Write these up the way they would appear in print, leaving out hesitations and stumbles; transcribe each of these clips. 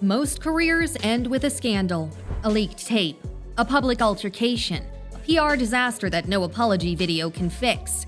Most careers end with a scandal, a leaked tape, a public altercation, a PR disaster that no apology video can fix.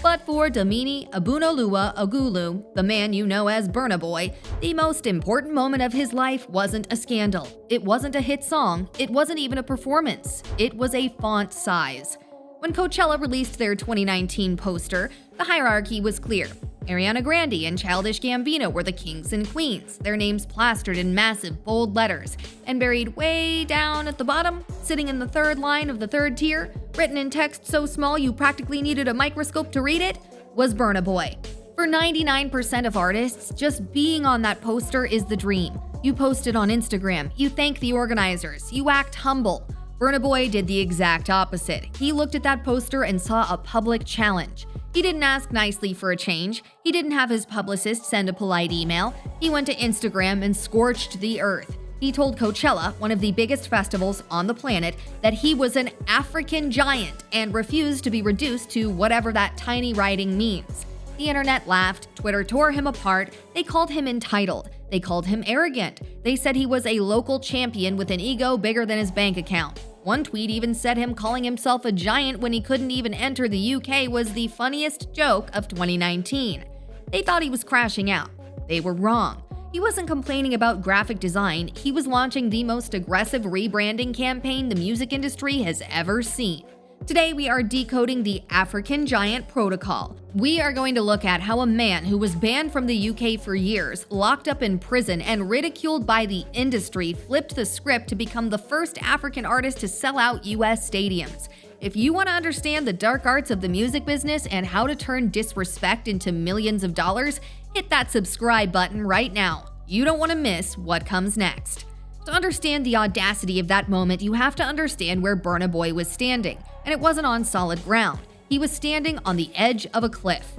But for Damini Ebunoluwa Ogulu, the man you know as Burna Boy, the most important moment of his life wasn't a scandal. It wasn't a hit song. It wasn't even a performance. It was a font size. When Coachella released their 2019 poster, the hierarchy was clear. Ariana Grande and Childish Gambino were the kings and queens, their names plastered in massive, bold letters, and buried way down at the bottom, sitting in the third line of the third tier, written in text so small you practically needed a microscope to read it, was Burna Boy. For 99% of artists, just being on that poster is the dream. You post it on Instagram, you thank the organizers, you act humble. Burna Boy did the exact opposite. He looked at that poster and saw a public challenge. He didn't ask nicely for a change. He didn't have his publicist send a polite email. He went to Instagram and scorched the earth. He told Coachella, one of the biggest festivals on the planet, that he was an African giant and refused to be reduced to whatever that tiny writing means. The internet laughed, Twitter tore him apart, they called him entitled, they called him arrogant, they said he was a local champion with an ego bigger than his bank account. One tweet even said him calling himself a giant when he couldn't even enter the UK was the funniest joke of 2019. They thought he was crashing out. They were wrong. He wasn't complaining about graphic design, he was launching the most aggressive rebranding campaign the music industry has ever seen. Today, we are decoding the African Giant Protocol. We are going to look at how a man who was banned from the UK for years, locked up in prison, and ridiculed by the industry flipped the script to become the first African artist to sell out US stadiums. If you want to understand the dark arts of the music business and how to turn disrespect into millions of dollars, hit that subscribe button right now. You don't want to miss what comes next. To understand the audacity of that moment, you have to understand where Burna Boy was standing. And it wasn't on solid ground. He was standing on the edge of a cliff.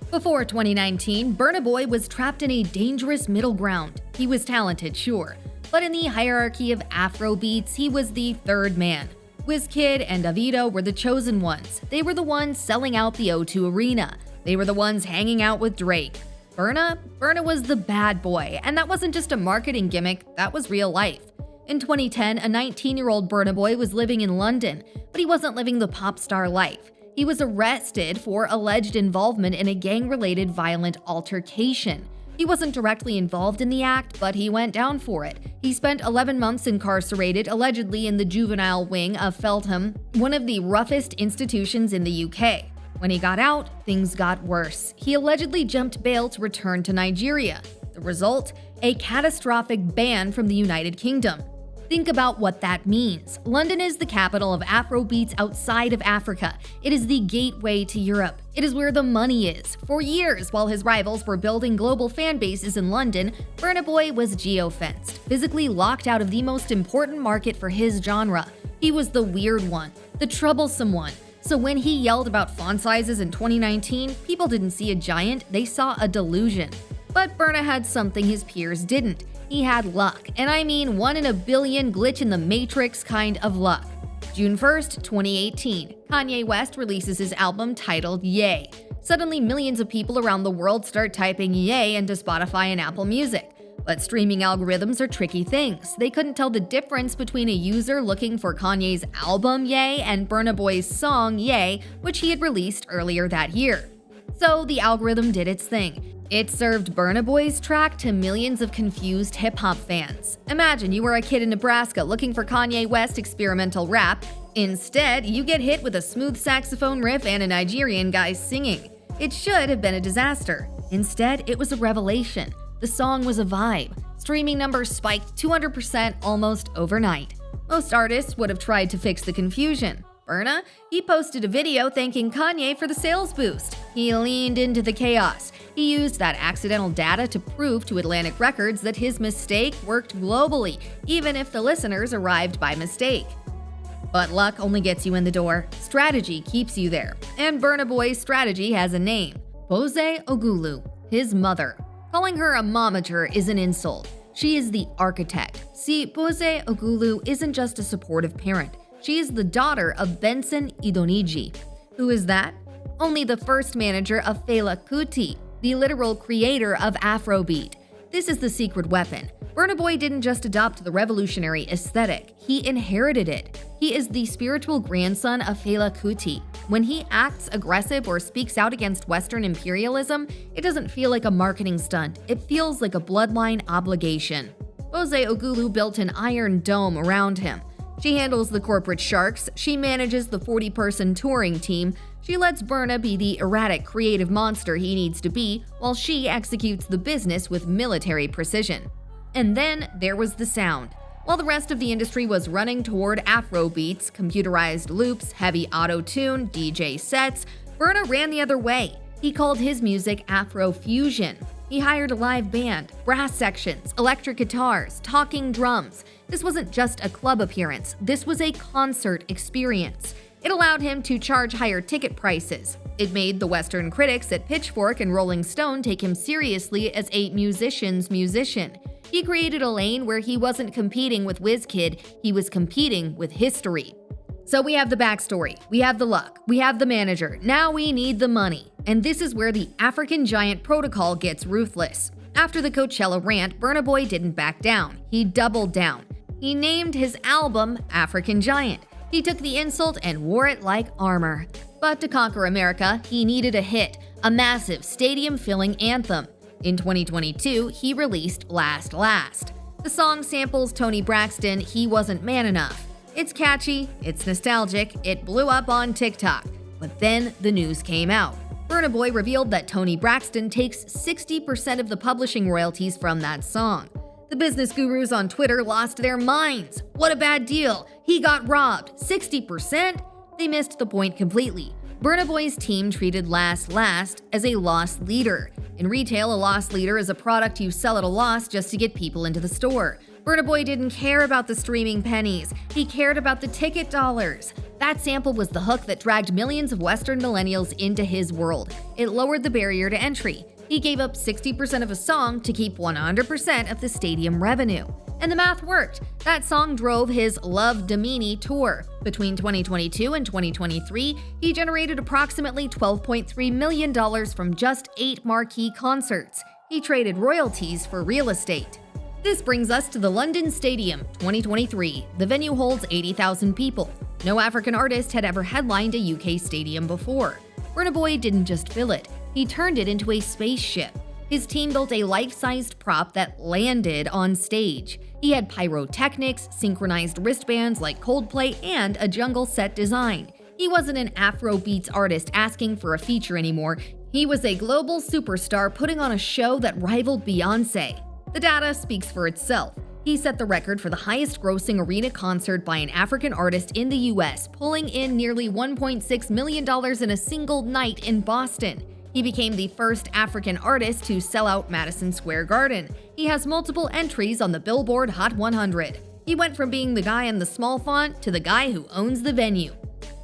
Before 2019, Burna Boy was trapped in a dangerous middle ground. He was talented, sure, but in the hierarchy of Afrobeats, he was the third man. Wizkid and Davido were the chosen ones. They were the ones selling out the O2 Arena. They were the ones hanging out with Drake. Burna was the bad boy, and that wasn't just a marketing gimmick, that was real life. In 2010, a 19-year-old Burna Boy was living in London, but he wasn't living the pop star life. He was arrested for alleged involvement in a gang-related violent altercation. He wasn't directly involved in the act, but he went down for it. He spent 11 months incarcerated, allegedly in the juvenile wing of Feltham, one of the roughest institutions in the UK. When he got out, things got worse. He allegedly jumped bail to return to Nigeria. The result? A catastrophic ban from the United Kingdom. Think about what that means. London is the capital of Afrobeats outside of Africa. It is the gateway to Europe. It is where the money is. For years, while his rivals were building global fan bases in London, Burna Boy was geo-fenced, physically locked out of the most important market for his genre. He was the weird one, the troublesome one. So when he yelled about font sizes in 2019, people didn't see a giant, they saw a delusion. But Burna had something his peers didn't. He had luck, and I mean 1 in a billion glitch in the matrix kind of luck. June 1st, 2018, Kanye West releases his album titled Ye. Suddenly millions of people around the world start typing Ye into Spotify and Apple Music. But streaming algorithms are tricky things. They couldn't tell the difference between a user looking for Kanye's album Ye and Burna Boy's song Ye, which he had released earlier that year. So the algorithm did its thing. It served Burna Boy's track to millions of confused hip-hop fans. Imagine you were a kid in Nebraska looking for Kanye West experimental rap. Instead, you get hit with a smooth saxophone riff and a Nigerian guy singing. It should have been a disaster. Instead, it was a revelation. The song was a vibe. Streaming numbers spiked 200% almost overnight. Most artists would have tried to fix the confusion. Burna? He posted a video thanking Kanye for the sales boost. He leaned into the chaos. He used that accidental data to prove to Atlantic Records that his mistake worked globally, even if the listeners arrived by mistake. But luck only gets you in the door. Strategy keeps you there. And Burna Boy's strategy has a name. Bose Ogulu, his mother. Calling her a momager is an insult. She is the architect. See, Bose Ogulu isn't just a supportive parent. She is the daughter of Benson Idoniji. Who is that? Only the first manager of Fela Kuti, the literal creator of Afrobeat. This is the secret weapon. Burna Boy didn't just adopt the revolutionary aesthetic, he inherited it. He is the spiritual grandson of Fela Kuti. When he acts aggressive or speaks out against Western imperialism, it doesn't feel like a marketing stunt, it feels like a bloodline obligation. Bose Ogulu built an iron dome around him. She handles the corporate sharks, she manages the 40-person touring team, she lets Burna be the erratic creative monster he needs to be, while she executes the business with military precision. And then there was the sound. While the rest of the industry was running toward Afrobeats, computerized loops, heavy auto-tune, DJ sets, Burna ran the other way. He called his music Afro-Fusion. He hired a live band, brass sections, electric guitars, talking drums. This wasn't just a club appearance, this was a concert experience. It allowed him to charge higher ticket prices. It made the Western critics at Pitchfork and Rolling Stone take him seriously as a musician's musician. He created a lane where he wasn't competing with WizKid, he was competing with history. So we have the backstory, we have the luck, we have the manager, now we need the money. And this is where the African Giant protocol gets ruthless. After the Coachella rant, Burna Boy didn't back down, he doubled down. He named his album African Giant. He took the insult and wore it like armor. But to conquer America, he needed a hit, a massive stadium-filling anthem. In 2022, he released Last Last. The song samples Toni Braxton, He Wasn't Man Enough. It's catchy, it's nostalgic, it blew up on TikTok. But then the news came out. Burna Boy revealed that Toni Braxton takes 60% of the publishing royalties from that song. The business gurus on Twitter lost their minds. What a bad deal. He got robbed. 60%? They missed the point completely. Burna Boy's team treated Last Last as a loss leader. In retail, a loss leader is a product you sell at a loss just to get people into the store. Burna Boy didn't care about the streaming pennies. He cared about the ticket dollars. That sample was the hook that dragged millions of Western millennials into his world. It lowered the barrier to entry. He gave up 60% of a song to keep 100% of the stadium revenue. And the math worked. That song drove his Love Damini tour. Between 2022 and 2023, he generated approximately $12.3 million from just 8 marquee concerts. He traded royalties for real estate. This brings us to the London Stadium, 2023. The venue holds 80,000 people. No African artist had ever headlined a UK stadium before. Burna Boy didn't just fill it, he turned it into a spaceship. His team built a life-sized prop that landed on stage. He had pyrotechnics, synchronized wristbands like Coldplay, and a jungle set design. He wasn't an Afrobeats artist asking for a feature anymore. He was a global superstar putting on a show that rivaled Beyoncé. The data speaks for itself. He set the record for the highest-grossing arena concert by an African artist in the US, pulling in nearly $1.6 million in a single night in Boston. He became the first African artist to sell out Madison Square Garden. He has multiple entries on the Billboard Hot 100. He went from being the guy in the small font to the guy who owns the venue.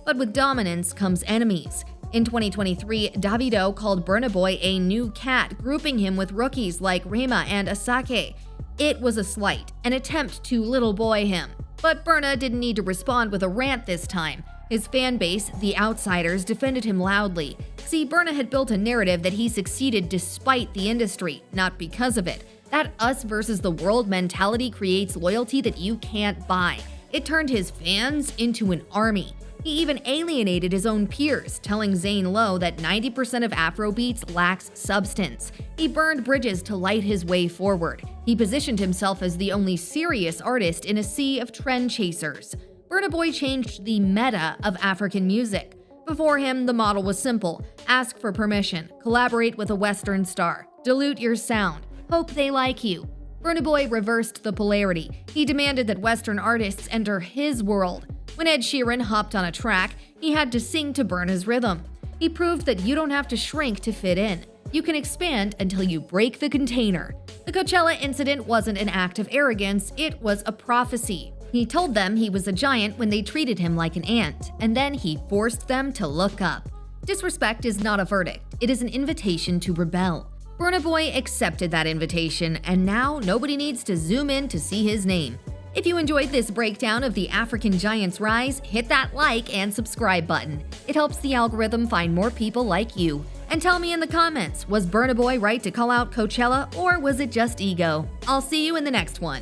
But with dominance comes enemies. In 2023, Davido called Burna Boy a new cat, grouping him with rookies like Rema and Asake. It was a slight, an attempt to little boy him. But Burna didn't need to respond with a rant this time. His fan base, the Outsiders, defended him loudly. See, Burna had built a narrative that he succeeded despite the industry, not because of it. That us versus the world mentality creates loyalty that you can't buy. It turned his fans into an army. He even alienated his own peers, telling Zane Lowe that 90% of Afrobeats lacks substance. He burned bridges to light his way forward. He positioned himself as the only serious artist in a sea of trend chasers. Burna Boy changed the meta of African music. Before him, the model was simple: ask for permission, collaborate with a Western star, dilute your sound, hope they like you. Burna Boy reversed the polarity. He demanded that Western artists enter his world. When Ed Sheeran hopped on a track, he had to sing to Burna's rhythm. He proved that you don't have to shrink to fit in. You can expand until you break the container. The Coachella incident wasn't an act of arrogance, it was a prophecy. He told them he was a giant when they treated him like an ant, and then he forced them to look up. Disrespect is not a verdict, it is an invitation to rebel. Burna Boy accepted that invitation, and now nobody needs to zoom in to see his name. If you enjoyed this breakdown of the African Giant's rise, hit that like and subscribe button. It helps the algorithm find more people like you. And tell me in the comments, was Burna Boy right to call out Coachella, or was it just ego? I'll see you in the next one.